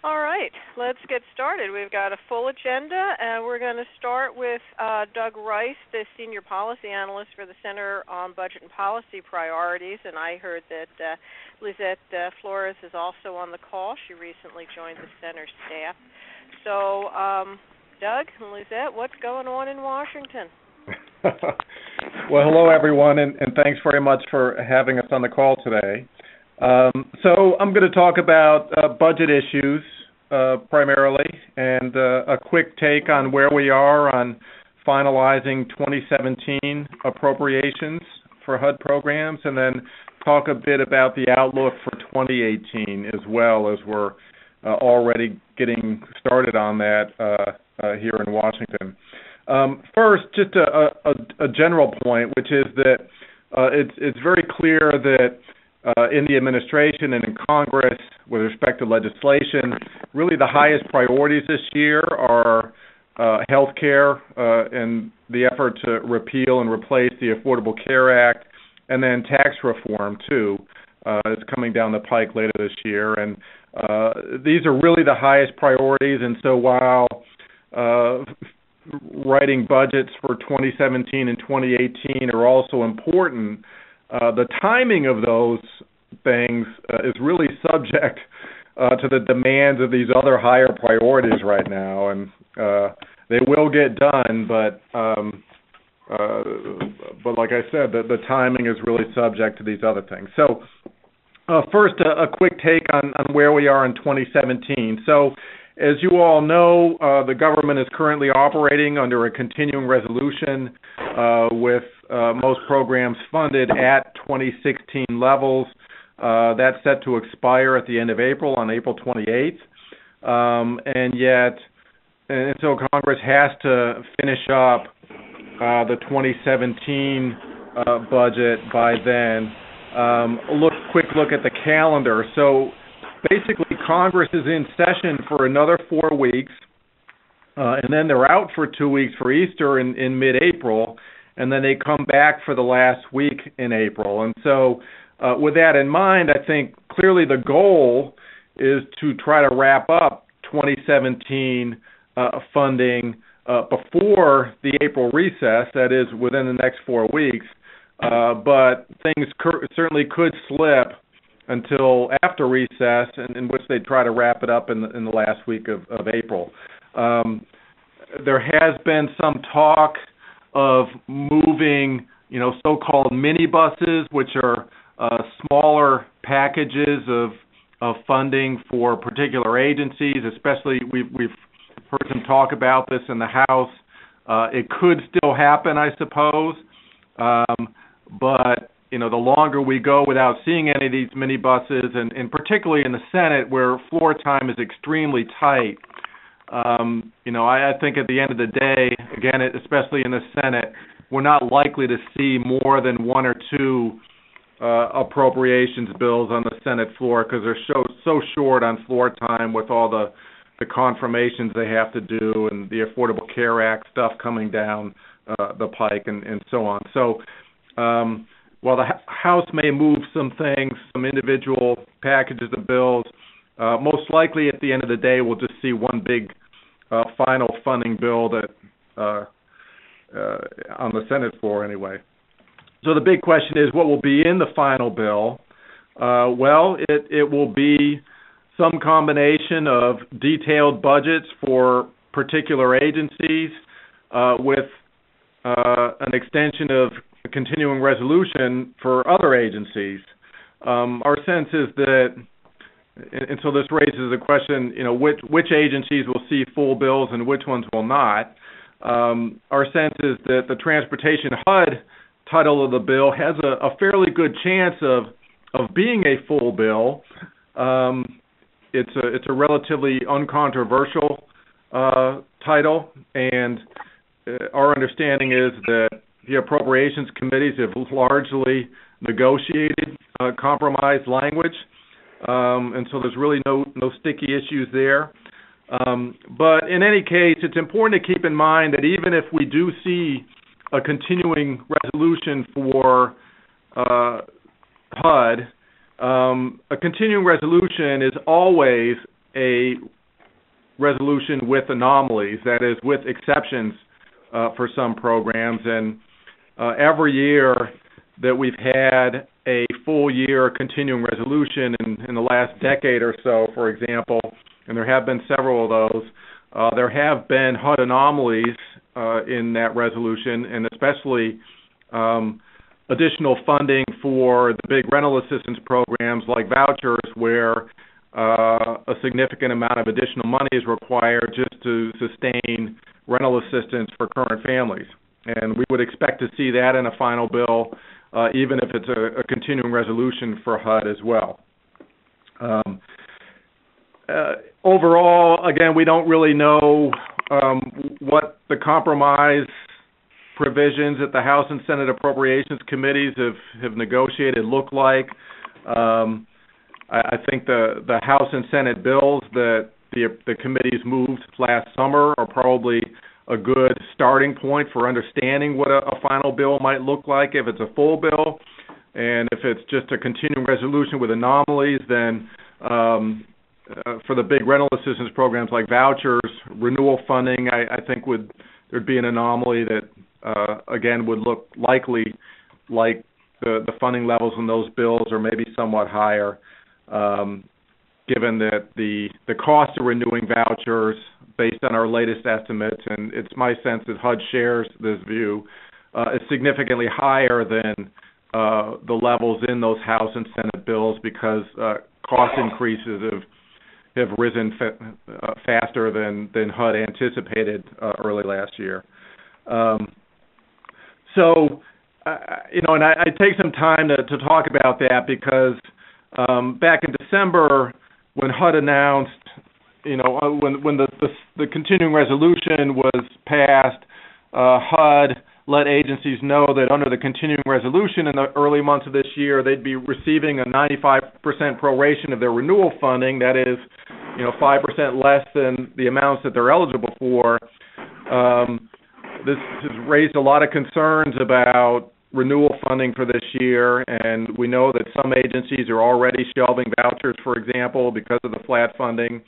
All right, let's get started. We've got a full agenda, and we're going to start with Doug Rice, the Senior Policy Analyst for the Center on Budget and Policy Priorities, and I heard that Lizette Flores is also on the call. She recently joined the Center staff. So, Doug and Lizette, what's going on in Washington? Well, hello, everyone, and thanks very much for having us on the call today. So I'm going to talk about budget issues primarily, and a quick take on where we are on finalizing 2017 appropriations for HUD programs, and then talk a bit about the outlook for 2018 as well, as we're already getting started on that here in Washington. First, just a general point, which is that it's very clear that in the administration and in Congress, with respect to legislation, really the highest priorities this year are health care and the effort to repeal and replace the Affordable Care Act, and then tax reform, too, is coming down the pike later this year. And these are really the highest priorities, and so while writing budgets for 2017 and 2018 are also important, the timing of those things is really subject to the demands of these other higher priorities right now, and they will get done, but like I said, the timing is really subject to these other things. So first, a quick take on where we are in 2017. So as you all know, the government is currently operating under a continuing resolution with most programs funded at 2016 levels. That's set to expire at the end of April, on April 28th. And so Congress has to finish up the 2017 budget by then. Quick look at the calendar. So basically, Congress is in session for another 4 weeks, and then they're out for 2 weeks for Easter in mid-April, and then they come back for the last week in April. And so with that in mind, I think clearly the goal is to try to wrap up 2017 funding before the April recess, that is within the next 4 weeks, but things certainly could slip until after recess, in which they try to wrap it up in the last week of April. There has been some talk of moving, so-called minibuses, which are smaller packages of funding for particular agencies. Especially, we've heard some talk about this in the House. It could still happen, I suppose, but the longer we go without seeing any of these minibuses, and particularly in the Senate, where floor time is extremely tight, I think at the end of the day, again, especially in the Senate, we're not likely to see more than one or two appropriations bills on the Senate floor, because they're so short on floor time with all the confirmations they have to do and the Affordable Care Act stuff coming down the pike and so on. So while the House may move some things, some individual packages of bills, most likely at the end of the day we'll just see one big final funding bill that on the Senate floor anyway. So the big question is, what will be in the final bill? Well, it will be some combination of detailed budgets for particular agencies with an extension of a continuing resolution for other agencies. Our sense is that, and so this raises the question, which agencies will see full bills and which ones will not. Our sense is that the Transportation HUD title of the bill has a fairly good chance of being a full bill. It's a relatively uncontroversial title, and our understanding is that the appropriations committees have largely negotiated compromise language, and so there's really no sticky issues there. But in any case, it's important to keep in mind that even if we do see a continuing resolution for HUD, a continuing resolution is always a resolution with anomalies, that is, with exceptions for some programs. And every year that we've had a full year continuing resolution in the last decade or so, for example, and there have been several of those, there have been HUD anomalies in that resolution, and especially additional funding for the big rental assistance programs like vouchers, where a significant amount of additional money is required just to sustain rental assistance for current families. And we would expect to see that in a final bill, even if it's a continuing resolution for HUD as well. Overall, again, we don't really know what the compromise provisions that the House and Senate Appropriations Committees have negotiated look like. I think the House and Senate bills that the committees moved last summer are probably a good starting point for understanding what a final bill might look like if it's a full bill. And if it's just a continuing resolution with anomalies, then for the big rental assistance programs like vouchers, renewal funding, I think there'd be an anomaly that, again, would look likely like the funding levels in those bills are maybe somewhat higher, given that the cost of renewing vouchers, based on our latest estimates, and it's my sense that HUD shares this view, is significantly higher than the levels in those House and Senate bills, because cost increases have risen faster than HUD anticipated early last year. So, and I take some time to talk about that, because back in December, when HUD announced, when the continuing resolution was passed, HUD let agencies know that under the continuing resolution in the early months of this year, they'd be receiving a 95% proration of their renewal funding. That is, 5% less than the amounts that they're eligible for. This has raised a lot of concerns about renewal funding for this year, and we know that some agencies are already shelving vouchers, for example, because of the flat funding.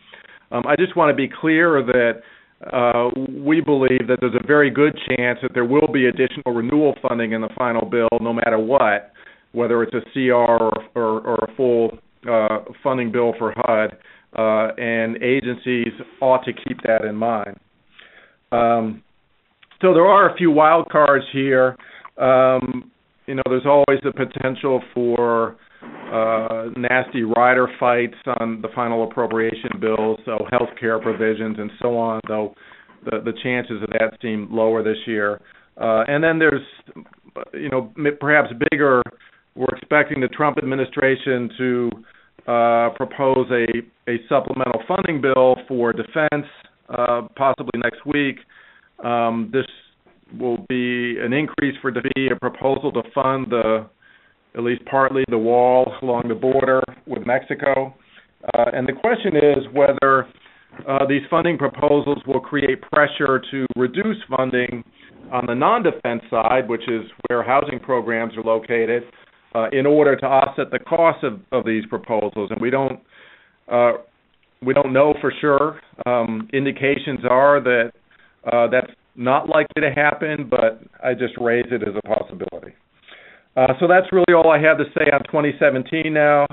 I just want to be clear that we believe that there's a very good chance that there will be additional renewal funding in the final bill, no matter what, whether it's a CR or a full funding bill for HUD, and agencies ought to keep that in mind. So there are a few wild cards here. There's always the potential for nasty rider fights on the final appropriation bills, so health care provisions and so on, though the chances of that seem lower this year. And then there's, perhaps bigger, we're expecting the Trump administration to propose a supplemental funding bill for defense, possibly next week. This will be an increase for defense, a proposal to fund at least partly the wall along the border with Mexico. And the question is whether these funding proposals will create pressure to reduce funding on the non-defense side, which is where housing programs are located, in order to offset the cost of these proposals. And we don't know for sure. Indications are that that's not likely to happen, but I just raise it as a possibility. So that's really all I have to say on 2017 now.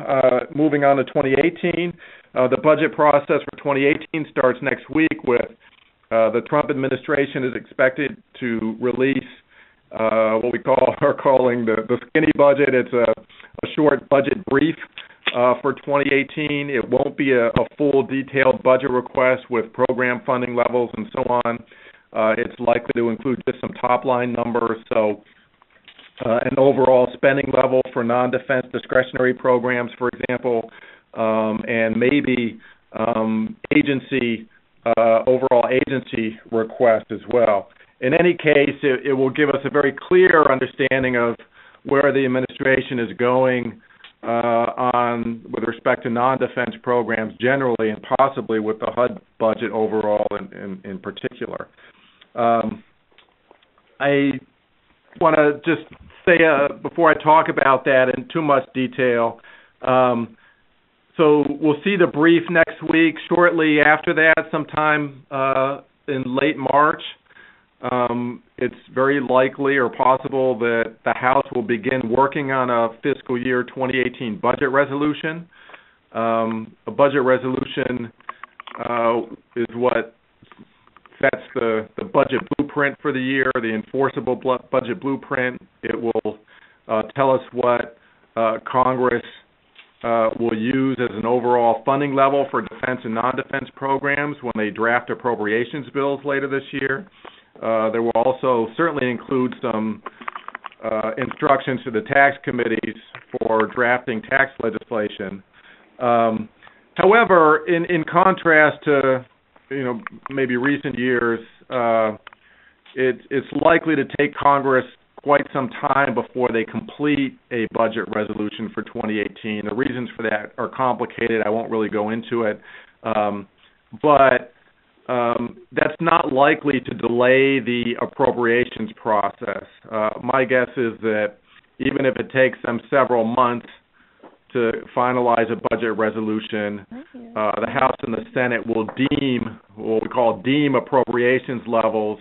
Moving on to 2018, the budget process for 2018 starts next week with the Trump administration is expected to release what we are calling the skinny budget. It's a short budget brief for 2018. It won't be a full detailed budget request with program funding levels and so on. It's likely to include just some top-line numbers, so an overall spending level for non-defense discretionary programs, for example, and maybe overall agency request as well. In any case, it will give us a very clear understanding of where the administration is going with respect to non-defense programs generally, and possibly with the HUD budget overall in particular. I want to just say, before I talk about that in too much detail, So we'll see the brief next week. Shortly after that, sometime in late March, it's very likely or possible that the House will begin working on a fiscal year 2018 budget resolution. A budget resolution is what sets the budget blueprint for the year, the enforceable budget blueprint. It will tell us what Congress will use as an overall funding level for defense and non-defense programs when they draft appropriations bills later this year. There will also certainly include some instructions to the tax committees for drafting tax legislation. However, in contrast to maybe recent years, it's likely to take Congress quite some time before they complete a budget resolution for 2018. The reasons for that are complicated. I won't really go into it. But that's not likely to delay the appropriations process. My guess is that even if it takes them several months to finalize a budget resolution, the House and the Senate will deem what we call appropriations levels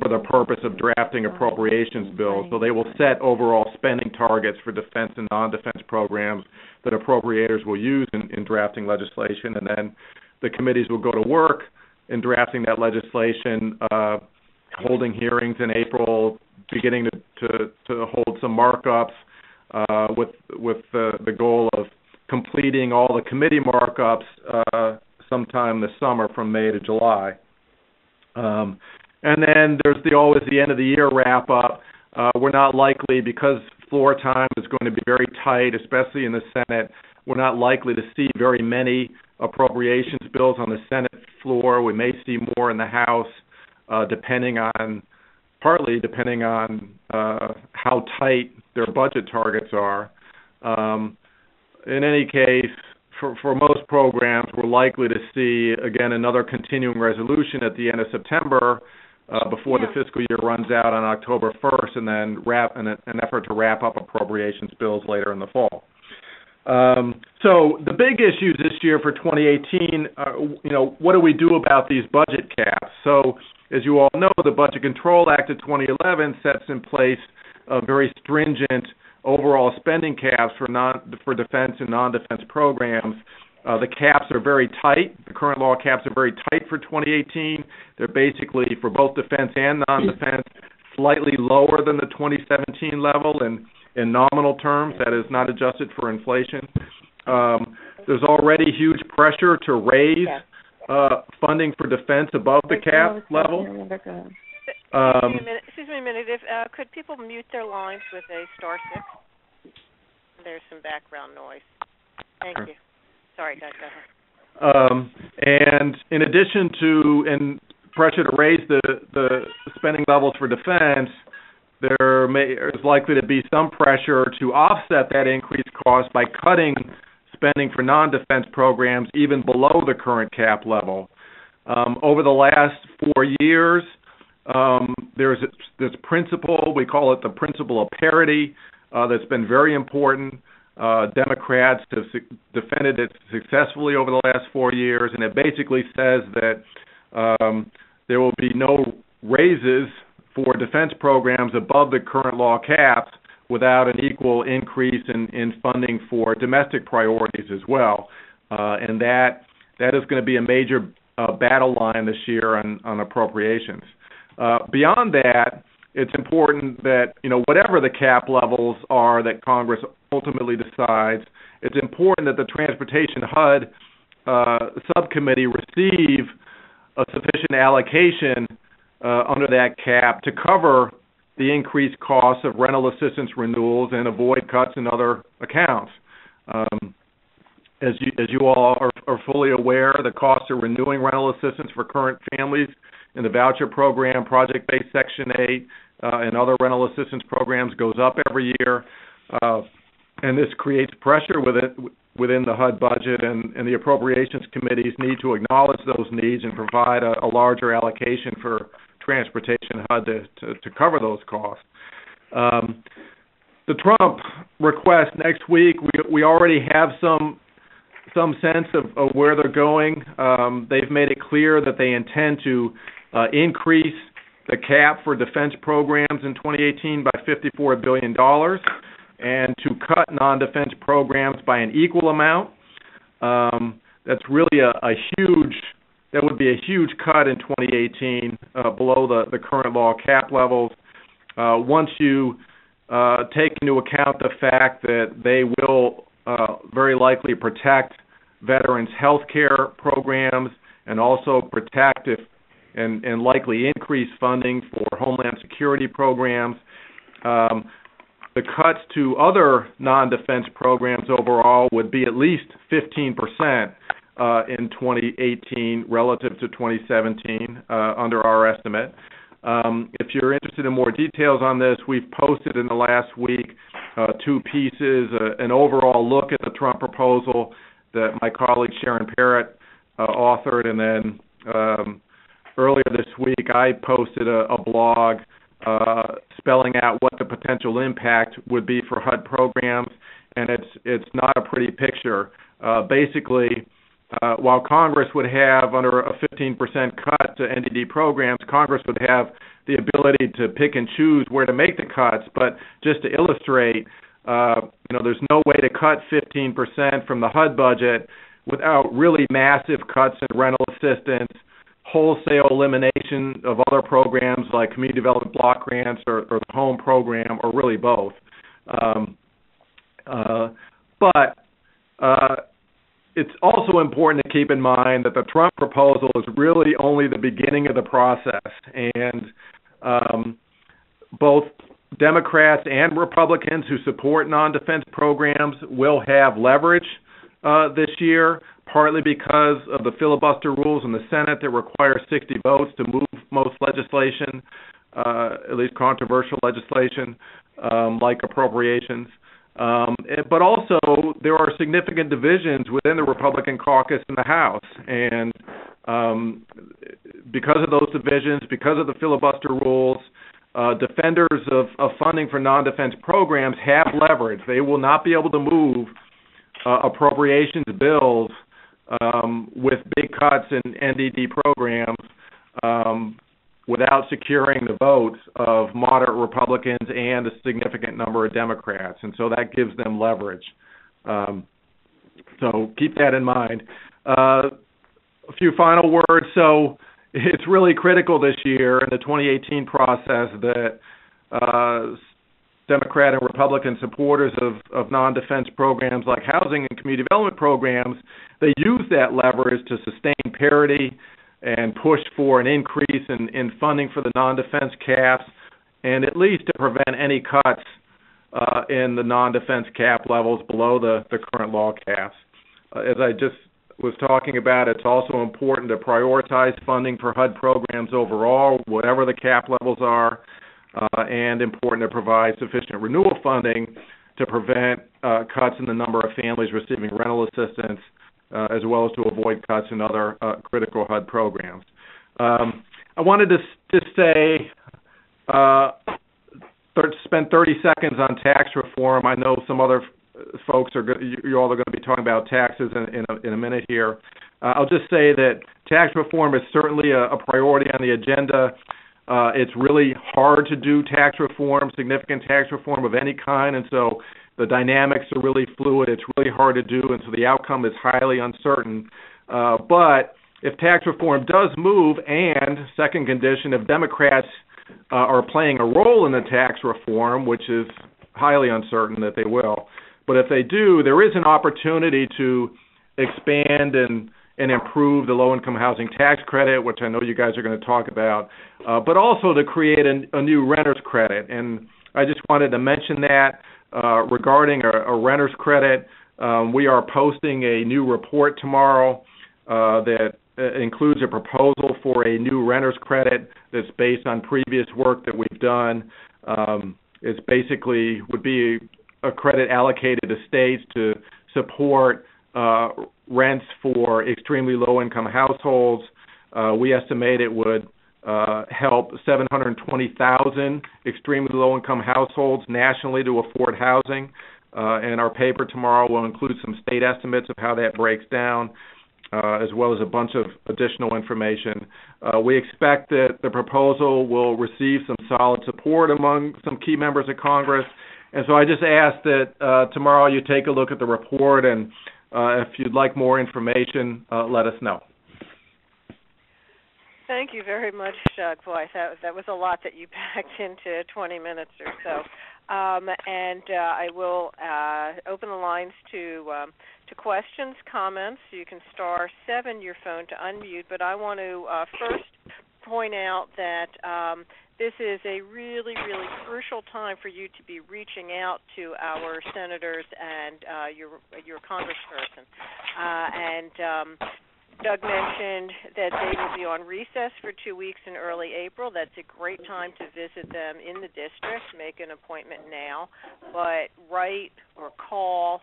for the purpose of drafting appropriations bills. So they will set overall spending targets for defense and non-defense programs that appropriators will use in drafting legislation, and then the committees will go to work in drafting that legislation, holding hearings in April, beginning to hold some markups, with the goal of completing all the committee markups sometime this summer from May to July. And then there's always the end of the year wrap up. We're not likely, because floor time is going to be very tight, especially in the Senate, we're not likely to see very many appropriations bills on the Senate floor. We may see more in the House, partly depending on how tight their budget targets are. In any case, for most programs, we're likely to see, again, another continuing resolution at the end of September before the fiscal year runs out on October 1st, and then an effort to wrap up appropriations bills later in the fall. So the big issues this year for 2018, what do we do about these budget caps? So as you all know, the Budget Control Act of 2011 sets in place very stringent overall spending caps for defense and non-defense programs. The caps are very tight. The current law caps are very tight for 2018. They're basically, for both defense and non-defense, slightly lower than the 2017 level in nominal terms, that is not adjusted for inflation. There's already huge pressure to raise funding for defense above the cap level. Excuse me a minute. Could people mute their lines with a *6? There's some background noise. Thank you. Sorry, Doug, go ahead. And in addition to pressure to raise the spending levels for defense, is likely to be some pressure to offset that increased cost by cutting spending for non-defense programs even below the current cap level. Over the last 4 years, there's this principle, we call it the Principle of Parity, that's been very important. Democrats have defended it successfully over the last 4 years, and it basically says that there will be no raises for defense programs above the current law caps without an equal increase in funding for domestic priorities as well. And that is going to be a major battle line this year on appropriations. Beyond that, it's important that, whatever the cap levels are that Congress ultimately decides, it's important that the Transportation HUD subcommittee receive a sufficient allocation under that cap to cover the increased costs of rental assistance renewals and avoid cuts in other accounts. As you all are fully aware, the cost of renewing rental assistance for current families in the voucher program, project-based Section 8, and other rental assistance programs goes up every year. And this creates pressure within the HUD budget, and the appropriations committees need to acknowledge those needs and provide a larger allocation for Transportation HUD to cover those costs. The Trump request next week, we already have some some sense of where they're going. They've made it clear that they intend to increase the cap for defense programs in 2018 by $54 billion and to cut non-defense programs by an equal amount. That's really that would be a huge cut in 2018 below the current law cap levels. Once you take into account the fact that they will very likely protect veterans' health care programs and also protect and likely increase funding for Homeland Security programs. The cuts to other non-defense programs overall would be at least 15% in 2018 relative to 2017 under our estimate. If you're interested in more details on this, we've posted in the last week 2 pieces, an overall look at the Trump proposal that my colleague Sharon Parrott authored, and then earlier this week I posted a blog spelling out what the potential impact would be for HUD programs, and it's not a pretty picture. Basically, while Congress would have, under a 15% cut to NDD programs, Congress would have the ability to pick and choose where to make the cuts. But just to illustrate, there's no way to cut 15% from the HUD budget without really massive cuts in rental assistance, wholesale elimination of other programs like community development block grants or the home program, or really both. But it's also important to keep in mind that the Trump proposal is really only the beginning of the process, and both Democrats and Republicans who support non-defense programs will have leverage this year, partly because of the filibuster rules in the Senate that require 60 votes to move most legislation, at least controversial legislation, like appropriations. But also, there are significant divisions within the Republican caucus in the House, and because of those divisions, because of the filibuster rules, defenders of funding for non-defense programs have leverage. They will not be able to move appropriations bills with big cuts in NDD programs without securing the votes of moderate Republicans and a significant number of Democrats, and so that gives them leverage. So keep that in mind. A few final words. So it's really critical this year in the 2018 process that Democrat and Republican supporters of non-defense programs like housing and community development programs, they use that leverage to sustain parity and push for an increase in funding for the non-defense caps, and at least to prevent any cuts in the non-defense cap levels below the current law caps. As I just was talking about, it's also important to prioritize funding for HUD programs overall, whatever the cap levels are, and important to provide sufficient renewal funding to prevent cuts in the number of families receiving rental assistance, as well as to avoid cuts in other critical HUD programs. I wanted to just say, spend 30 seconds on tax reform. I know some other folks you all are going to be talking about taxes in a minute here. I'll just say that tax reform is certainly a priority on the agenda. It's really hard to do tax reform, significant tax reform of any kind, and so the dynamics are really fluid. It's really hard to do, and so the outcome is highly uncertain. But if tax reform does move, and second condition, if Democrats are playing a role in the tax reform, which is highly uncertain that they will, but if they do, there is an opportunity to expand and improve the low-income housing tax credit, which I know you guys are going to talk about, but also to create a new renter's credit. And I just wanted to mention that regarding a renter's credit. We are posting a new report tomorrow that includes a proposal for a new renter's credit that's based on previous work that we've done. It's basically would be a credit allocated to states to support rents for extremely low-income households. We estimate it would help 720,000 extremely low-income households nationally to afford housing. and our paper tomorrow will include some state estimates of how that breaks down, as well as a bunch of additional information. We expect that the proposal will receive some solid support among some key members of Congress, and so I just ask that tomorrow you take a look at the report, and if you'd like more information, let us know. Thank you very much, Doug. Boy, that was a lot that you packed into 20 minutes or so. And I will open the lines to questions, comments. You can *7 your phone to unmute, but I want to first point out that this is a really, really crucial time for you to be reaching out to our senators and your congressperson. Doug mentioned that they will be on recess for 2 weeks in early April. That's a great time to visit them in the district. Make an appointment now, but write or call.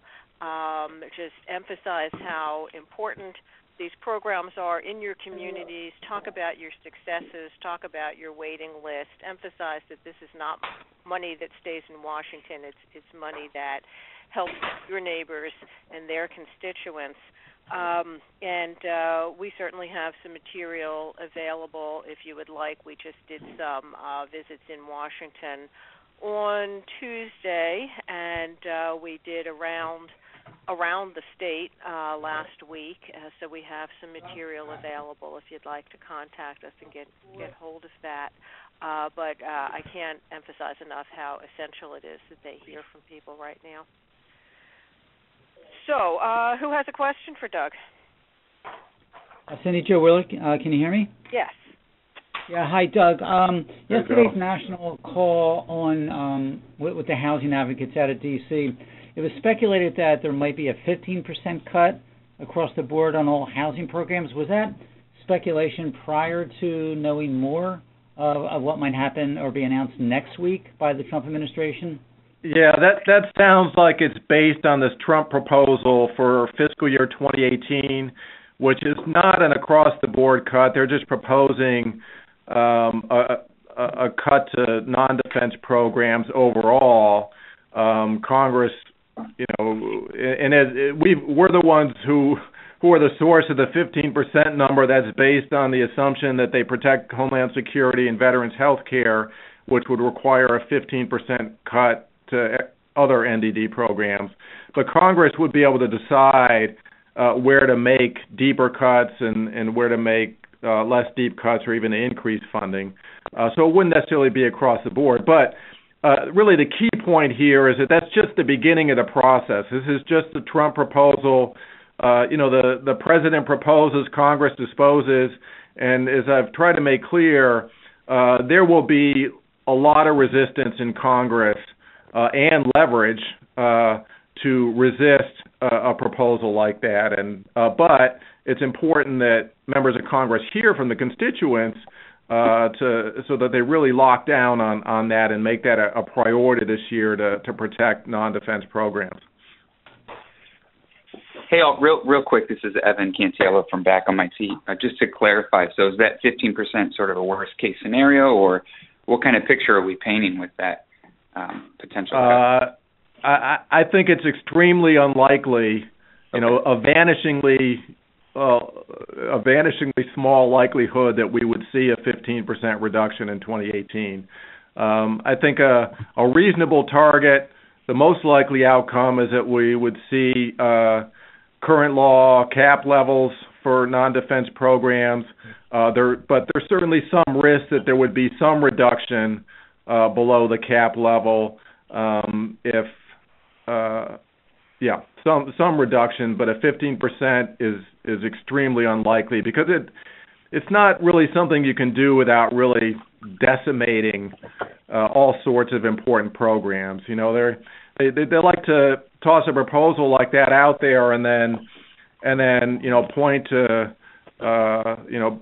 Just emphasize how important these programs are in your communities. Talk about your successes. Talk about your waiting list. Emphasize that this is not money that stays in Washington. It's money that helps your neighbors and their constituents. We certainly have some material available if you would like. We just did some visits in Washington on Tuesday, and we did around the state last week. So we have some material available if you'd like to contact us and get hold of that. But I can't emphasize enough how essential it is that they hear from people right now. So, who has a question for Doug? Cindy Jo Willard, can you hear me? Yes. Yeah, hi, Doug. Yesterday's national call on with the housing advocates out of D.C., it was speculated that there might be a 15% cut across the board on all housing programs. Was that speculation prior to knowing more of what might happen or be announced next week by the Trump administration? Yeah, that sounds like it's based on this Trump proposal for fiscal year 2018, which is not an across-the-board cut. They're just proposing a cut to non-defense programs overall. Congress, and we're the ones who are the source of the 15% number that's based on the assumption that they protect Homeland Security and veterans health care, which would require a 15% cut to other NDD programs. But Congress would be able to decide where to make deeper cuts and where to make less deep cuts or even increase funding. So it wouldn't necessarily be across the board. But really the key point here is that that's just the beginning of the process. This is just the Trump proposal. The president proposes, Congress disposes, and as I've tried to make clear, there will be a lot of resistance in Congress and leverage to resist a proposal like that. But it's important that members of Congress hear from the constituents so that they really lock down on that and make that a priority this year to protect non-defense programs. Hey, real quick, this is Evan Cantiello from Back on My Seat. Just to clarify, so is that 15% sort of a worst-case scenario, or what kind of picture are we painting with that potential cut? I think it's extremely unlikely, a vanishingly small likelihood that we would see a 15% reduction in 2018. I think a reasonable target, the most likely outcome is that we would see current law cap levels for non-defense programs, but there's certainly some risk that there would be some reduction below the cap level some reduction, but a 15% is extremely unlikely because it's not really something you can do without really decimating all sorts of important programs. They like to toss a proposal like that out there and then point to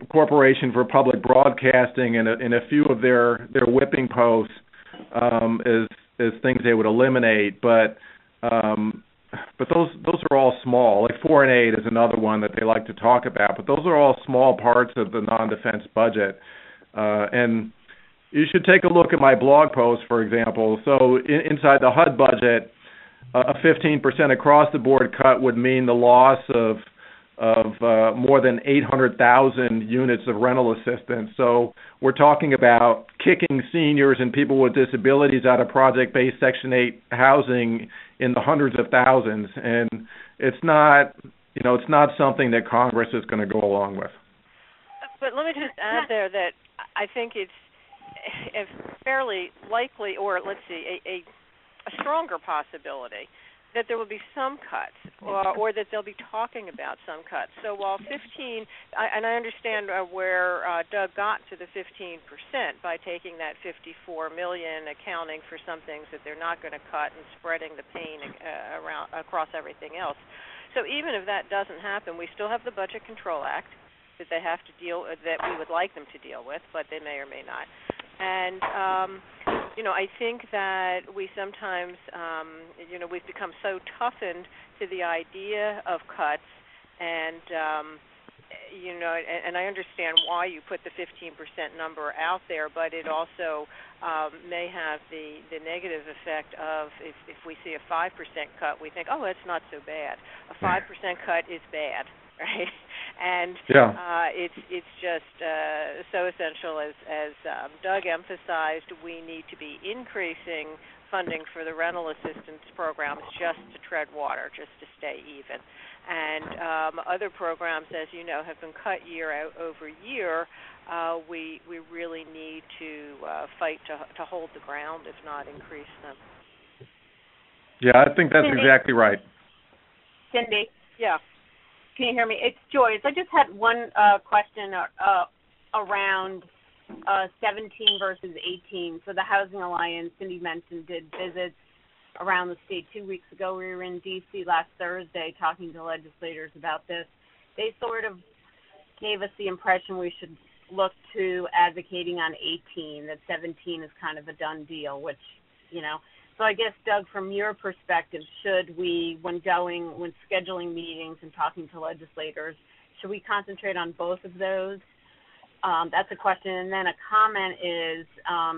Corporation for Public Broadcasting and a few of their whipping posts as things they would eliminate, but those are all small. Like 4 and 8 is another one that they like to talk about, but those are all small parts of the non-defense budget. And you should take a look at my blog post, for example. So inside the HUD budget, a 15% across the board cut would mean the loss of more than 800,000 units of rental assistance. So we're talking about kicking seniors and people with disabilities out of project-based Section 8 housing in the hundreds of thousands, and it's not something that Congress is going to go along with. But let me just add there that I think it's fairly likely, or let's see, a stronger possibility that there will be some cuts, or that they'll be talking about some cuts. So while 15, and I understand where Doug got to the 15% by taking that $54 million, accounting for some things that they're not going to cut and spreading the pain around across everything else. So even if that doesn't happen, we still have the Budget Control Act that they have to that we would like them to deal with, but they may or may not. And I think that we sometimes, we've become so toughened to the idea of cuts, and and I understand why you put the 15% number out there, but it also may have the negative effect of if we see a 5% cut, we think, oh, that's not so bad. A 5% cut is bad, right? And it's just so essential, as Doug emphasized, we need to be increasing funding for the rental assistance programs just to tread water, just to stay even. And other programs, as you know, have been cut year over year. We really need to fight to hold the ground, if not increase them. Yeah, I think that's exactly right. Cindy? Yeah. Can you hear me? It's Joyce. I just had one question around 17 versus 18. So the Housing Alliance, Cindy mentioned, did visits around the state 2 weeks ago. We were in D.C. last Thursday talking to legislators about this. They sort of gave us the impression we should look to advocating on 18, that 17 is kind of a done deal, which, So I guess, Doug, from your perspective, should we, when scheduling meetings and talking to legislators, should we concentrate on both of those? That's a question. And then a comment is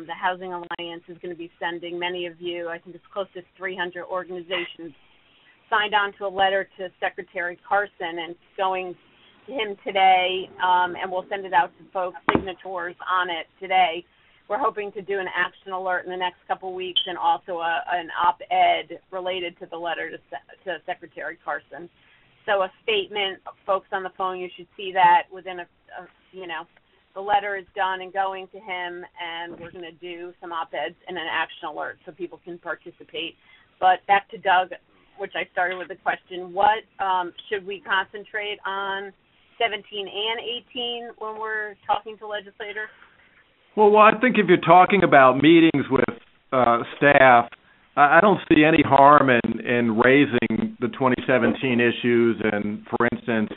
the Housing Alliance is going to be sending many of you, I think it's close to 300 organizations, signed on to a letter to Secretary Carson, and going to him today, and we'll send it out to folks, signatories on it today. We're hoping to do an action alert in the next couple weeks, and also an op-ed related to the letter to Secretary Carson. So a statement, folks on the phone, you should see that within the letter is done and going to him, and we're going to do some op-eds and an action alert so people can participate. But back to Doug, which I started with the question, what should we concentrate on 17 and 18 when we're talking to legislators? Well, I think if you're talking about meetings with staff, I don't see any harm in raising the 2017 issues and, for instance,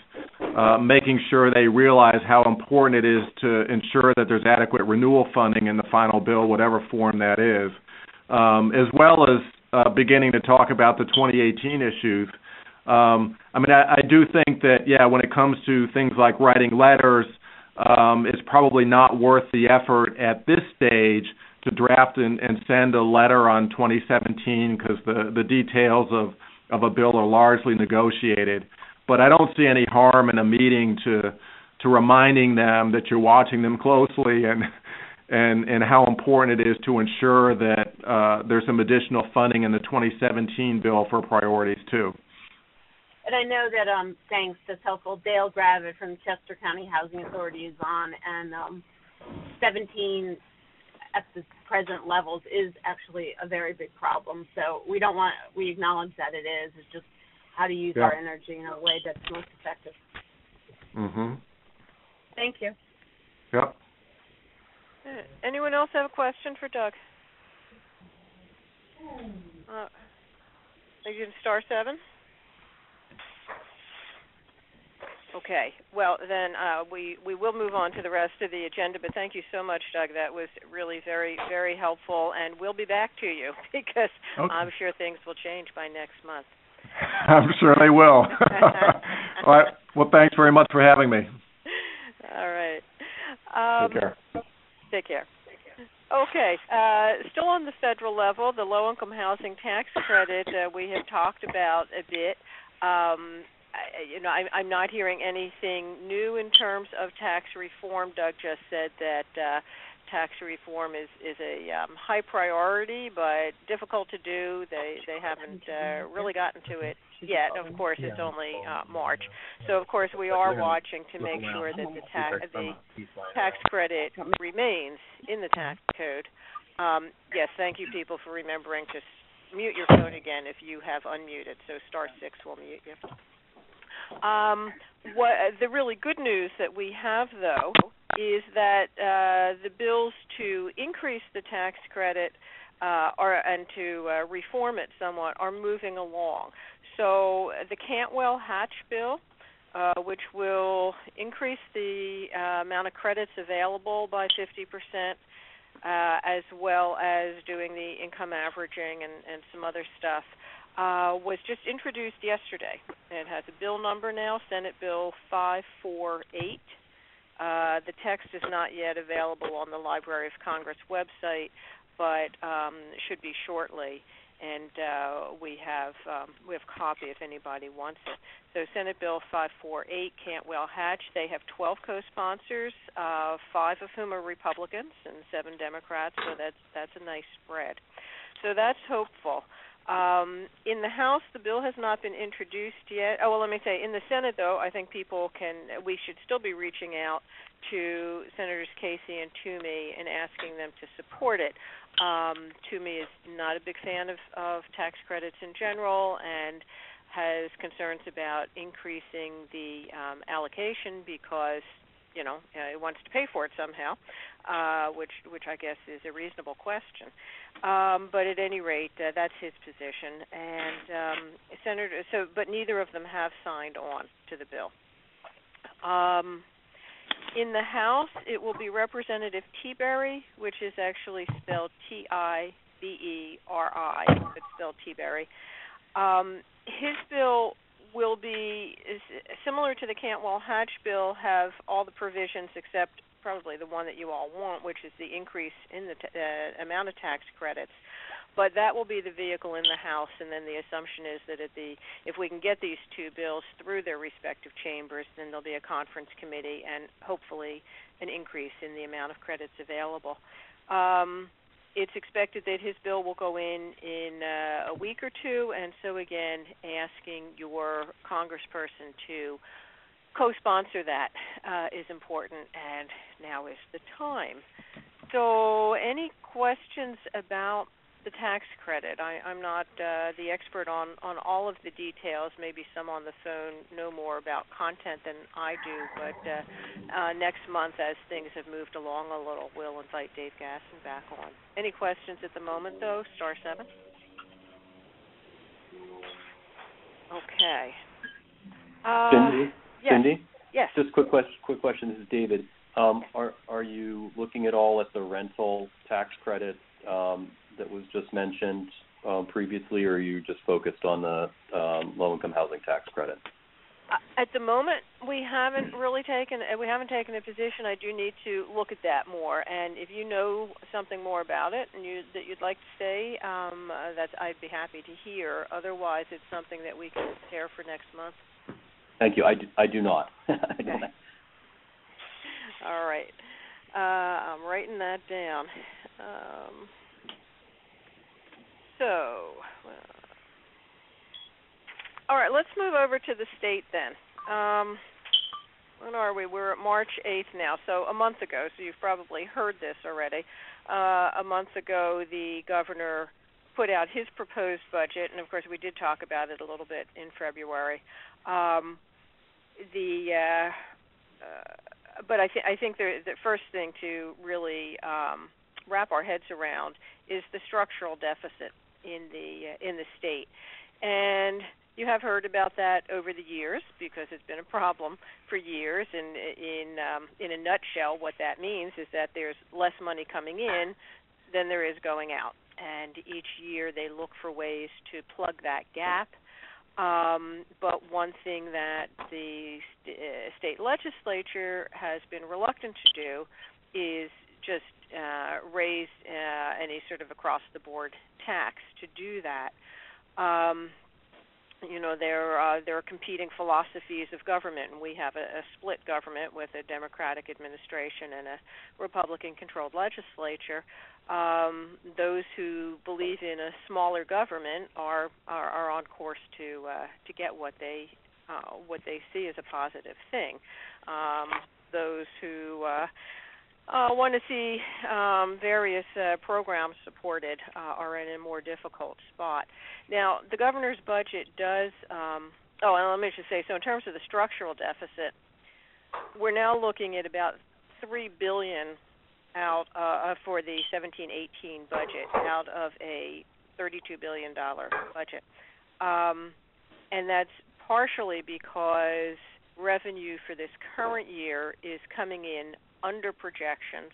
making sure they realize how important it is to ensure that there's adequate renewal funding in the final bill, whatever form that is, as well as beginning to talk about the 2018 issues. I do think that, when it comes to things like writing letters, it's probably not worth the effort at this stage to draft and send a letter on 2017 because the details of a bill are largely negotiated. But I don't see any harm in a meeting to reminding them that you're watching them closely and how important it is to ensure that there's some additional funding in the 2017 bill for priorities too. And I know that, thanks, that's helpful. Dale Gravitt from Chester County Housing Authority is on, and 17 at the present levels is actually a very big problem. So we acknowledge that it is. It's just how to use our energy in a way that's most effective. Mm-hmm. Thank you. Yep. Anyone else have a question for Doug? Are you in star 7? Okay. Well, then we will move on to the rest of the agenda, but thank you so much, Doug. That was really very, very helpful, and we'll be back to you because I'm sure things will change by next month. I'm sure they will. All right. Well, thanks very much for having me. All right. Take care. Take care. Okay, still on the federal level, the low-income housing tax credit we have talked about a bit. I'm not hearing anything new in terms of tax reform. Doug just said that tax reform is a high priority, but difficult to do. They haven't really gotten to it yet. Of course, it's only March. So, of course, we are watching to make sure that the tax credit remains in the tax code. Yes, thank you, people, for remembering to mute your phone again if you have unmuted. So *6 will mute you. The really good news that we have, though, is that the bills to increase the tax credit and to reform it somewhat are moving along. So the Cantwell-Hatch bill, which will increase the amount of credits available by 50%, as well as doing the income averaging and some other stuff, was just introduced yesterday. It has a bill number now, Senate Bill 548. The text is not yet available on the Library of Congress website, but should be shortly. And we have a copy if anybody wants it. So Senate Bill 548, Cantwell-Hatch, they have 12 co-sponsors, 5 of whom are Republicans and 7 Democrats, so that's a nice spread. So that's hopeful. In the House, the bill has not been introduced yet. Oh, well, let me say, in the Senate, though, I think we should still be reaching out to Senators Casey and Toomey and asking them to support it. Toomey is not a big fan of tax credits in general and has concerns about increasing the allocation because, he wants to pay for it somehow, which I guess is a reasonable question. But at any rate, that's his position. And but neither of them have signed on to the bill. In the House, it will be Representative Tiberi, which is actually spelled Tiberi. It's spelled Tiberi. His bill will be similar to the Cantwell-Hatch bill, have all the provisions except probably the one that you all want, which is the increase in the amount of tax credits. But that will be the vehicle in the House, and then the assumption is that if we can get these two bills through their respective chambers, then there'll be a conference committee and hopefully an increase in the amount of credits available. It's expected that his bill will go in a week or two, and so again, asking your congressperson to co-sponsor that is important, and now is the time. So any questions about the tax credit? I'm not the expert on all of the details. Maybe some on the phone know more about content than I do, but next month, as things have moved along a little, we'll invite Dave Gasson back on. Any questions at the moment, though? *7. Okay. Yes. Cindy? Yes. Just quick question. This is David. Are you looking at all at the rental tax credit that was just mentioned previously, or are you just focused on the low-income housing tax credit? At the moment, we haven't taken a position. I do need to look at that more, and if you know something more about it and that you'd like to say, I'd be happy to hear. Otherwise, it's something that we can prepare for next month. Thank you. I do not. I do not. All right. I'm writing that down. All right, let's move over to the state then. When are we? We're at March 8th now, so a month ago, so you've probably heard this already. A month ago, the governor put out his proposed budget, and of course we did talk about it a little bit in February. But I think the first thing to really wrap our heads around is the structural deficit in the state, and you have heard about that over the years because it's been a problem for years. And in a nutshell, what that means is that there's less money coming in than there is going out, and each year they look for ways to plug that gap. But one thing that the state legislature has been reluctant to do is just raise any sort of across-the-board tax to do that. There are competing philosophies of government, and we have a split government with a Democratic administration and a Republican-controlled legislature. Those who believe in a smaller government are on course to get what they see as a positive thing. Those who want to see various programs supported are in a more difficult spot. Now, the governor's budget does, and let me just say, so in terms of the structural deficit, we're now looking at about $3 billion out for the 17-18 budget out of a $32 billion budget. And that's partially because revenue for this current year is coming in under projections.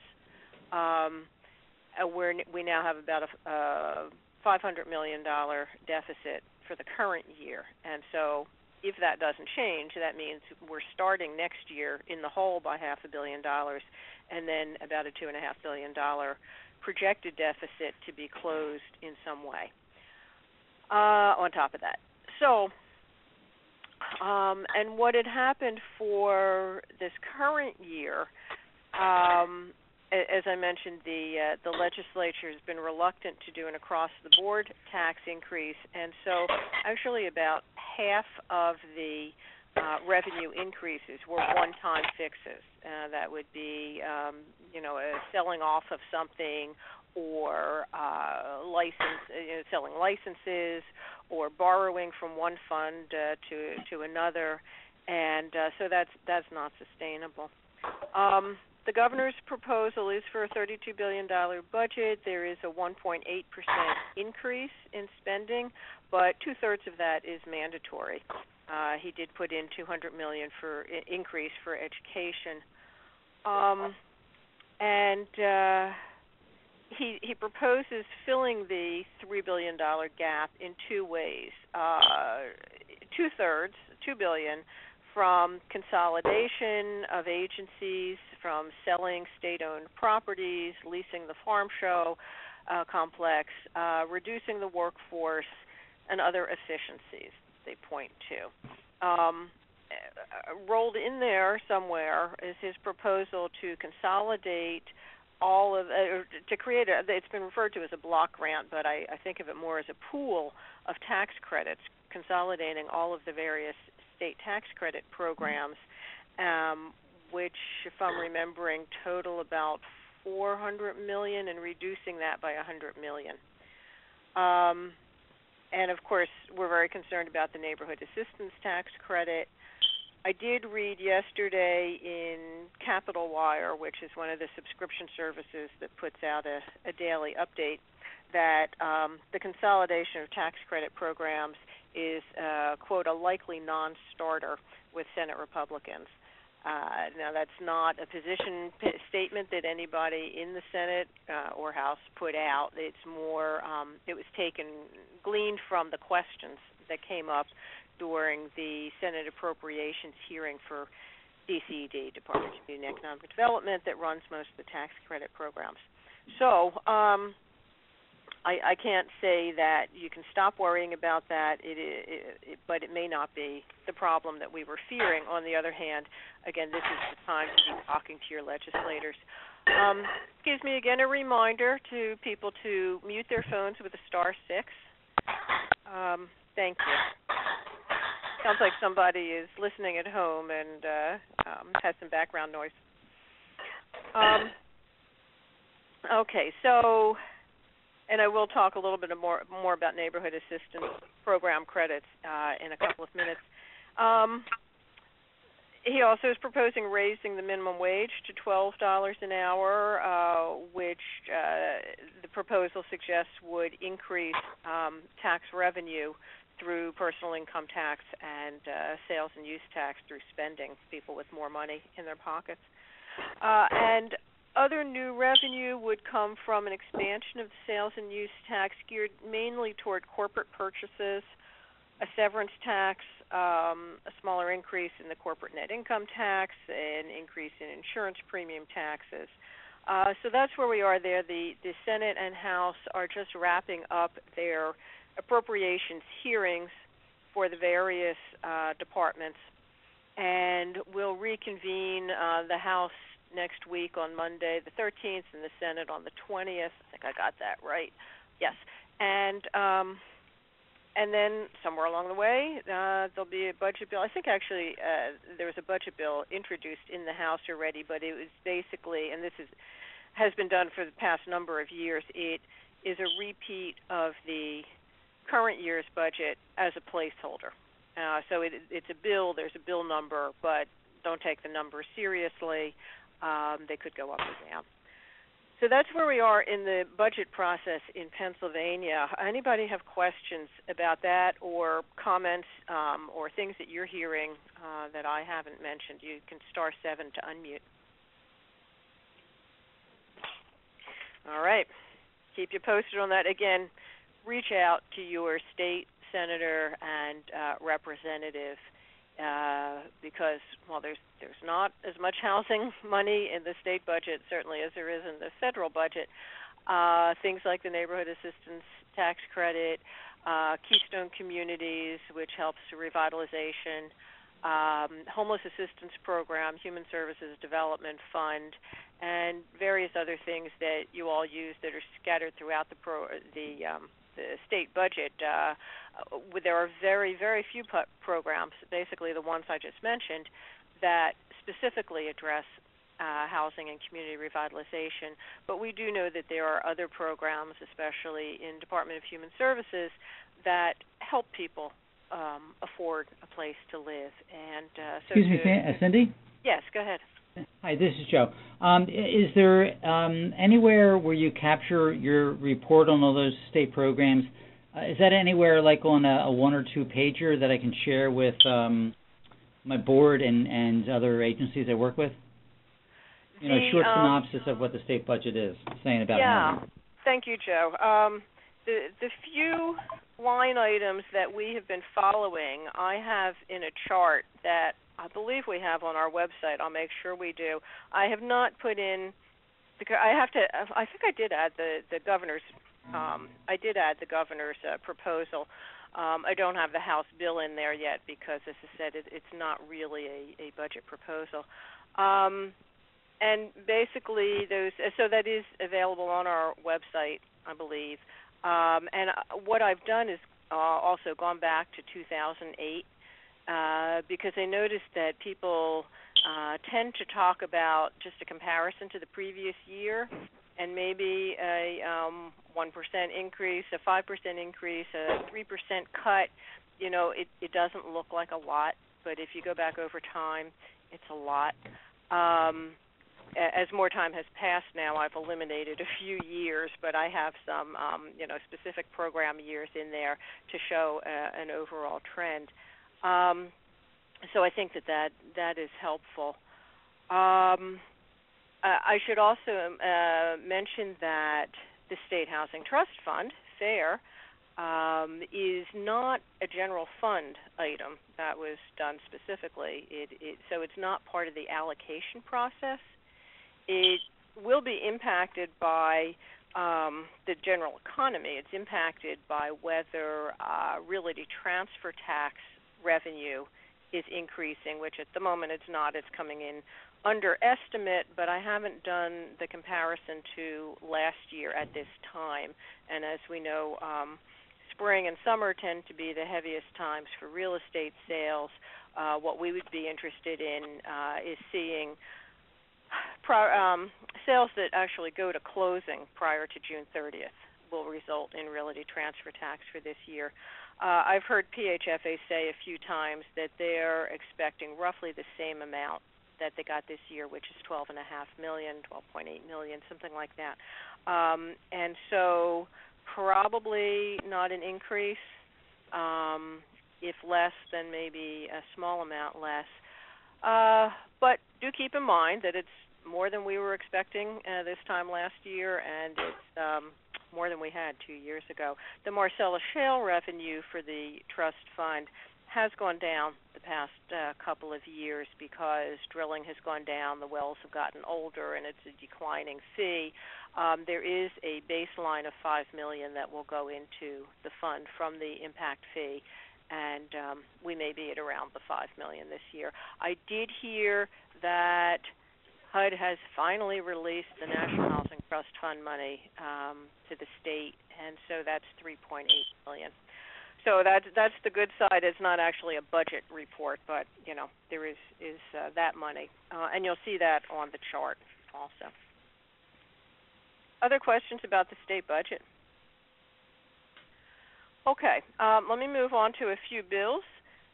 We now have about a $500 million deficit for the current year. And so if that doesn't change, that means we're starting next year in the hole by $500 million and then about a $2.5 billion projected deficit to be closed in some way on top of that. So, and what had happened for this current year, as I mentioned, the legislature has been reluctant to do an across-the-board tax increase, and so actually about half of the revenue increases were one-time fixes. That would be, selling off of something, or selling licenses, or borrowing from one fund to another, and so that's not sustainable. The governor's proposal is for a $32 billion budget. There is a 1.8% increase in spending, but two-thirds of that is mandatory. He did put in $200 million for increase for education, and he proposes filling the $3 billion gap in two ways. Two-thirds, $2 billion, from consolidation of agencies, from selling state-owned properties, leasing the farm show complex, reducing the workforce, and other efficiencies they point to. Rolled in there somewhere is his proposal to consolidate all of, to create it's been referred to as a block grant, but I think of it more as a pool of tax credits, consolidating all of the various state tax credit programs, which, if I'm remembering, total about $400 million, and reducing that by $100 million. And of course, we're very concerned about the neighborhood assistance tax credit. I did read yesterday in Capital Wire, which is one of the subscription services that puts out a daily update, that the consolidation of tax credit programs is, quote, a likely non-starter with Senate Republicans. Now, that's not a position statement that anybody in the Senate or House put out. It's more, it was gleaned from the questions that came up during the Senate Appropriations hearing for DCED, Department of Community and Economic Development, that runs most of the tax credit programs. So I can't say that you can stop worrying about that, but it may not be the problem that we were fearing. On the other hand, again, this is the time to be talking to your legislators. Gives me again a reminder to people to mute their phones with a *6. Thank you. Sounds like somebody is listening at home and has some background noise. Okay, so, and I will talk a little bit more about neighborhood assistance program credits in a couple of minutes. He also is proposing raising the minimum wage to $12 an hour, which the proposal suggests would increase tax revenue through personal income tax and sales and use tax through spending, people with more money in their pockets. And other new revenue would come from an expansion of the sales and use tax geared mainly toward corporate purchases, a severance tax, a smaller increase in the corporate net income tax, an increase in insurance premium taxes, So that's where we are there. The Senate and House are just wrapping up their appropriations hearings for the various departments, and we'll reconvene the House next week on Monday the 13th and the Senate on the 20th. I think I got that right. Yes. And then somewhere along the way, there'll be a budget bill. I think actually there was a budget bill introduced in the House already, but it was basically, and this has been done for the past number of years, it is a repeat of the current year's budget as a placeholder. So it's a bill, there's a bill number, but don't take the number seriously. They could go up or down. So that's where we are in the budget process in Pennsylvania. Anybody have questions about that or comments or things that you're hearing that I haven't mentioned? You can star 7 to unmute. All right. Keep you posted on that. Again, reach out to your state senator and representative because, well, there's not as much housing money in the state budget, certainly, as there is in the federal budget. Things like the Neighborhood Assistance Tax Credit, Keystone Communities, which helps revitalization, Homeless Assistance Program, Human Services Development Fund, and various other things that you all use that are scattered throughout the state budget. There are very, very few programs, basically the ones I just mentioned, that specifically address housing and community revitalization. But we do know that there are other programs, especially in Department of Human Services, that help people afford a place to live. And Excuse me, Cindy? Yes, go ahead. Hi, this is Joe. Is there anywhere where you capture your report on all those state programs? Is that anywhere like on a 1 or 2 pager that I can share with my board and other agencies I work with? You know, a short synopsis of what the state budget is saying about housing. Thank you, Joe. The few line items that we have been following, I have in a chart that I believe we have on our website. I'll make sure we do. I have not put in. I think I did add the governor's. I did add the governor's proposal. I don't have the House bill in there yet because, as I said, it's not really a budget proposal. And basically, so that is available on our website, I believe. And what I've done is also gone back to 2008 because I noticed that people tend to talk about just a comparison to the previous year and maybe a 1% increase, a 5% increase, a 3% cut. You know, it doesn't look like a lot, but if you go back over time, it's a lot. As more time has passed now, I've eliminated a few years, but I have some, specific program years in there to show an overall trend. So I think that is helpful. I should also mention that the State Housing Trust Fund, FAIR, is not a general fund item that was done specifically. So it's not part of the allocation process. It will be impacted by the general economy. It's impacted by whether realty transfer tax revenue is increasing, which at the moment it's not. It's coming in under estimate, but I haven't done the comparison to last year at this time. And as we know, spring and summer tend to be the heaviest times for real estate sales. What we would be interested in is seeing sales that actually go to closing prior to June 30th will result in realty transfer tax for this year. I've heard PHFA say a few times that they're expecting roughly the same amount that they got this year, which is $12.5 million, $12.8 million, something like that. And so probably not an increase. If less, then maybe a small amount less. But do keep in mind that it's more than we were expecting this time last year, and it's more than we had 2 years ago. The Marcellus Shale revenue for the trust fund has gone down the past couple of years because drilling has gone down, the wells have gotten older, and it's a declining fee. There is a baseline of $5 million that will go into the fund from the impact fee, and we may be at around the $5 million this year. I did hear that HUD has finally released the National Housing Trust Fund money to the state, and so that's $3.8 million. So that's the good side. It's not actually a budget report, but there is that money, and you'll see that on the chart also. Other questions about the state budget? Okay, let me move on to a few bills.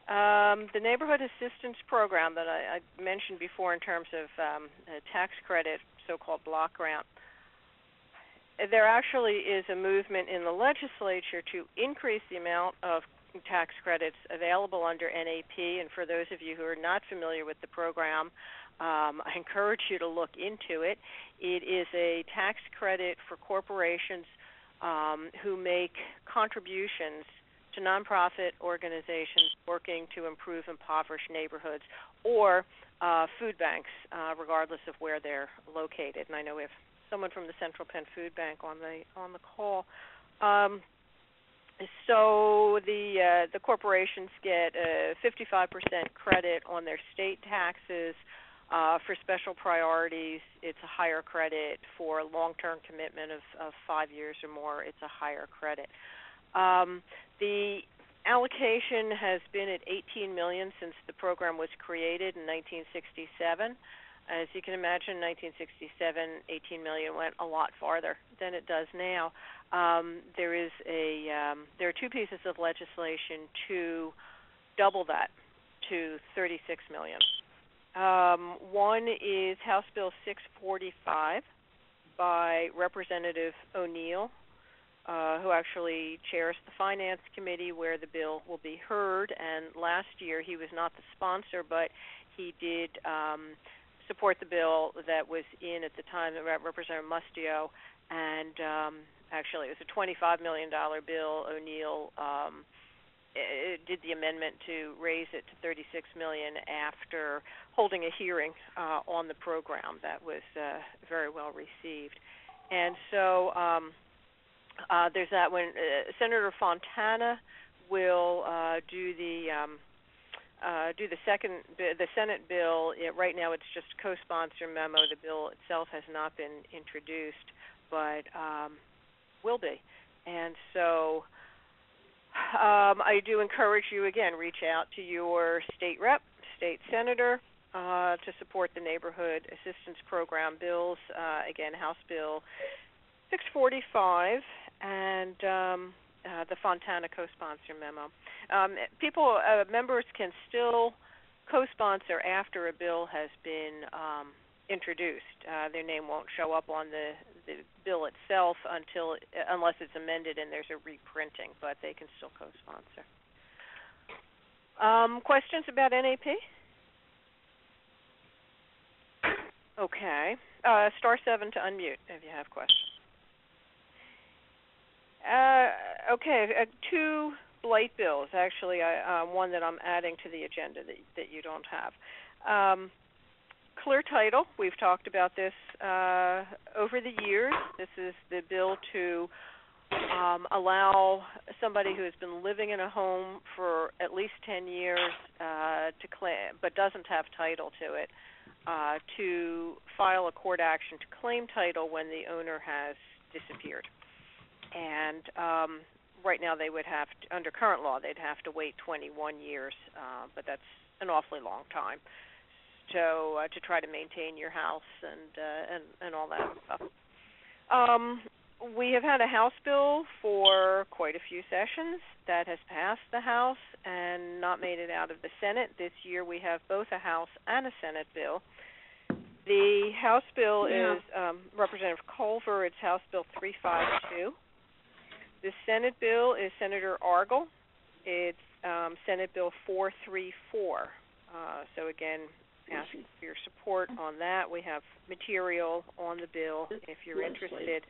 The Neighborhood Assistance Program that I mentioned before in terms of a tax credit, so-called block grant. There actually is a movement in the legislature to increase the amount of tax credits available under NAP, and for those of you who are not familiar with the program, I encourage you to look into it. It is a tax credit for corporations who make contributions to nonprofit organizations working to improve impoverished neighborhoods or food banks, regardless of where they're located. And I know we have someone from the Central Penn Food Bank on the call. So the corporations get a 55% credit on their state taxes. For special priorities, it's a higher credit. For long-term commitment of 5 years or more, it's a higher credit. The allocation has been at $18 million since the program was created in 1967. As you can imagine, in 1967, $18 million went a lot farther than it does now. There are two pieces of legislation to double that to $36 million. One is House Bill 645 by Representative O'Neill, who actually chairs the Finance Committee where the bill will be heard. And last year he was not the sponsor, but he did support the bill that was in at the time, Representative Mustio, and actually it was a $25 million bill. O'Neill did the amendment to raise it to $36 million after holding a hearing on the program that was very well received. And so there's that one. Senator Fontana will do the Senate bill. Right now it's just a co-sponsor memo. The bill itself has not been introduced, but will be. And so I do encourage you, again, reach out to your state rep, state senator, to support the Neighborhood Assistance Program bills. Again, House Bill 645 and the Fontana co-sponsor memo. Members can still co-sponsor after a bill has been introduced. Their name won't show up on the bill itself unless it's amended and there's a reprinting, but they can still co-sponsor. Questions about NAP? Okay. Star 7 to unmute if you have questions. Okay, two blight bills. Actually, one that I'm adding to the agenda that you don't have. Clear title. We've talked about this over the years. This is the bill to allow somebody who has been living in a home for at least 10 years to claim, but doesn't have title to it, to file a court action to claim title when the owner has disappeared. And right now they would have to, under current law, they'd have to wait 21 years, but that's an awfully long time to try to maintain your house and all that stuff. We have had a House bill for quite a few sessions that has passed the House and not made it out of the Senate. This year we have both a House and a Senate bill. The House bill is Representative Culver. It's House Bill 352. The Senate bill is Senator Argel. It's Senate Bill 434. So again, asking for your support on that. We have material on the bill if you're interested.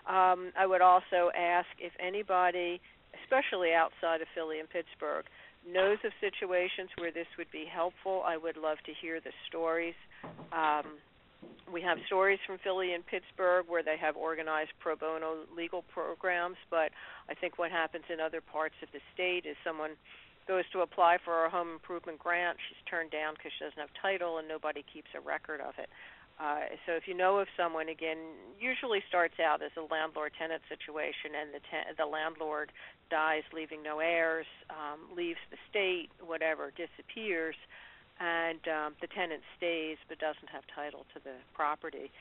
I would also ask if anybody, especially outside of Philly and Pittsburgh, knows of situations where this would be helpful, I would love to hear the stories. We have stories from Philly and Pittsburgh where they have organized pro bono legal programs, but I think what happens in other parts of the state is someone goes to apply for a home improvement grant. She's turned down because she doesn't have title, and nobody keeps a record of it. So if you know of someone, again, usually starts out as a landlord-tenant situation, and the landlord dies leaving no heirs, leaves the state, whatever, disappears, and the tenant stays but doesn't have title to the property.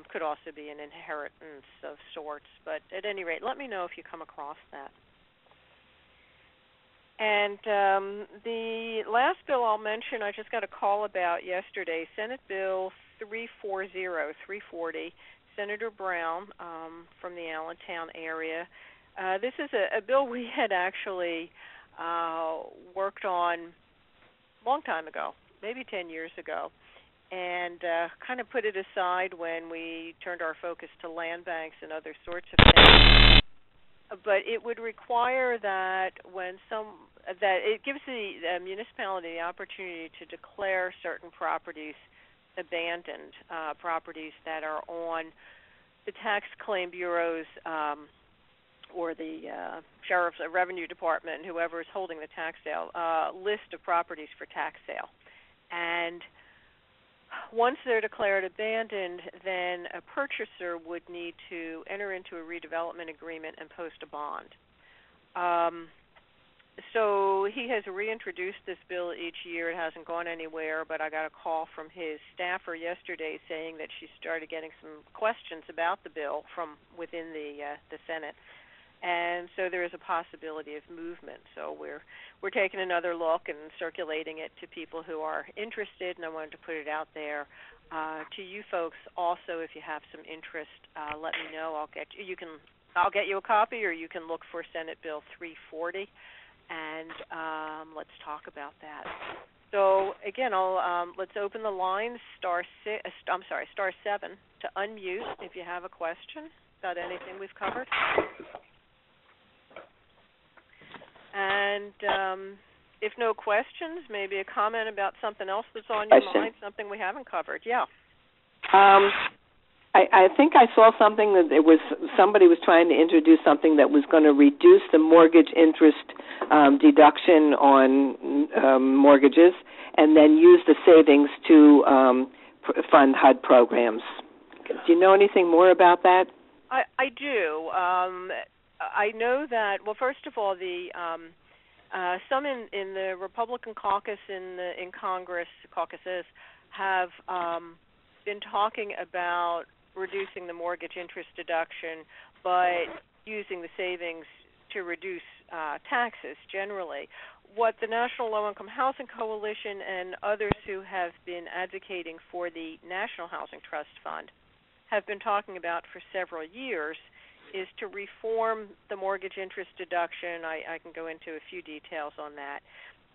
Could also be an inheritance of sorts, but at any rate, let me know if you come across that. And the last bill I'll mention, I just got a call about yesterday, Senate Bill 340, Senator Brown from the Allentown area. This is a bill we had actually worked on a long time ago, maybe 10 years ago, and kind of put it aside when we turned our focus to land banks and other sorts of things. But it would require that that it gives the municipality the opportunity to declare certain properties abandoned, properties that are on the tax claim bureaus or the sheriff's revenue department, whoever is holding the tax sale, list of properties for tax sale. And once they're declared abandoned, then a purchaser would need to enter into a redevelopment agreement and post a bond. So he has reintroduced this bill each year. It hasn't gone anywhere, but I got a call from his staffer yesterday saying that she started getting some questions about the bill from within the Senate. And so there is a possibility of movement. So we're taking another look and circulating it to people who are interested, and I wanted to put it out there to you folks also. If you have some interest, let me know. I'll get you a copy, or you can look for Senate Bill 340, and let's talk about that. So again, let's open the lines. Star 7 to unmute if you have a question about anything we've covered. And if no questions, maybe a comment about something else that's on your mind, something we haven't covered. Yeah. I think I saw something that somebody was trying to introduce something that was going to reduce the mortgage interest deduction on mortgages, and then use the savings to fund HUD programs. Do you know anything more about that? I do. I know that, well, first of all, some in the Republican caucus in Congress, caucuses, have been talking about reducing the mortgage interest deduction, but using the savings to reduce taxes generally. What the National Low-Income Housing Coalition and others who have been advocating for the National Housing Trust Fund have been talking about for several years is to reform the mortgage interest deduction. I can go into a few details on that,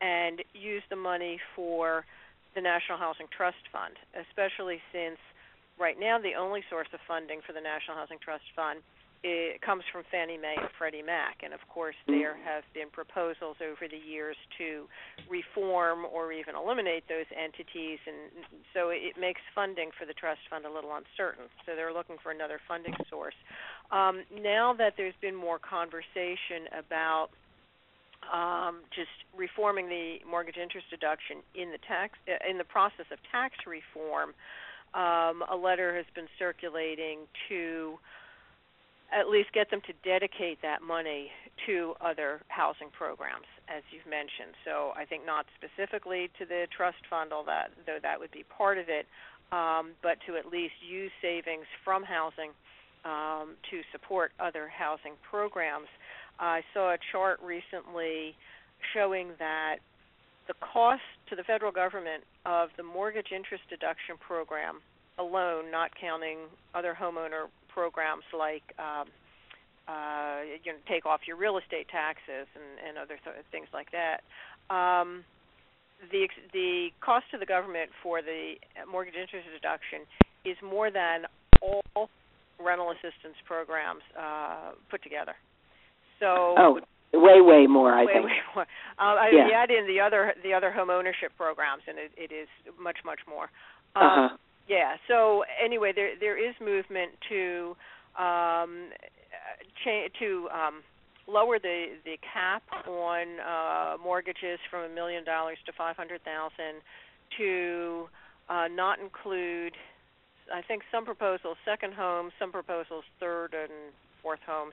and use the money for the National Housing Trust Fund, especially since right now the only source of funding for the National Housing Trust Fund comes from Fannie Mae and Freddie Mac. And, of course, there have been proposals over the years to reform or even eliminate those entities, and so it makes funding for the trust fund a little uncertain. So they're looking for another funding source. Now that there's been more conversation about just reforming the mortgage interest deduction in the process of tax reform, a letter has been circulating to at least get them to dedicate that money to other housing programs, as you've mentioned. So I think not specifically to the trust fund, though that would be part of it, but to at least use savings from housing to support other housing programs. I saw a chart recently showing that the cost to the federal government of the mortgage interest deduction program alone, not counting other homeowner programs like take off your real estate taxes and other things like that. The cost to the government for the mortgage interest deduction is more than all rental assistance programs put together. So Way more, I think. Way more. You add in the other home ownership programs, and it is much more. Yeah. So anyway, there is movement to lower the cap on mortgages from $1 million to $500,000 to not include, I think, some proposals second homes, some proposals third and fourth homes.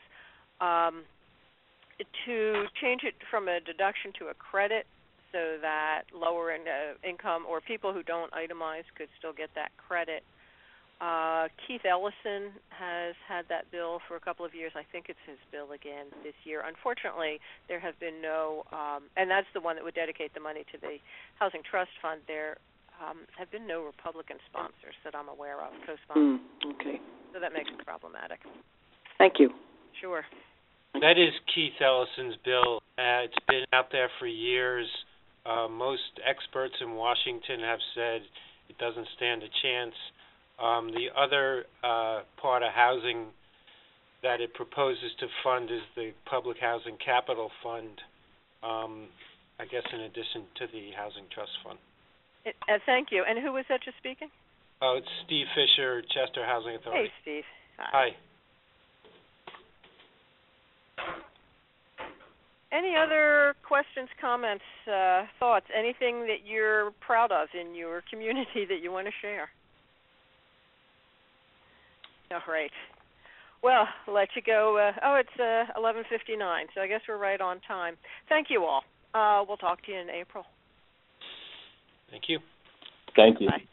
To change it from a deduction to a credit so that lower income or people who don't itemize could still get that credit. Keith Ellison has had that bill for a couple of years. I think it's his bill again this year. Unfortunately, there have been no, and that's the one that would dedicate the money to the Housing Trust Fund. There have been no Republican sponsors that I'm aware of, co-sponsors. Okay. So that makes it problematic. Thank you. Sure. That is Keith Ellison's bill. It's been out there for years. Most experts in Washington have said it doesn't stand a chance. The other part of housing that it proposes to fund is the Public Housing Capital Fund, I guess in addition to the Housing Trust Fund. Thank you. And who was that just speaking? Oh, it's Steve Fisher, Chester Housing Authority. Hey, Steve. Hi. Any other questions, comments, thoughts, anything that you're proud of in your community that you want to share? All right. Well, I'll let you go. It's 11:59, so I guess we're right on time. Thank you all. We'll talk to you in April. Thank you. Thank you. Bye.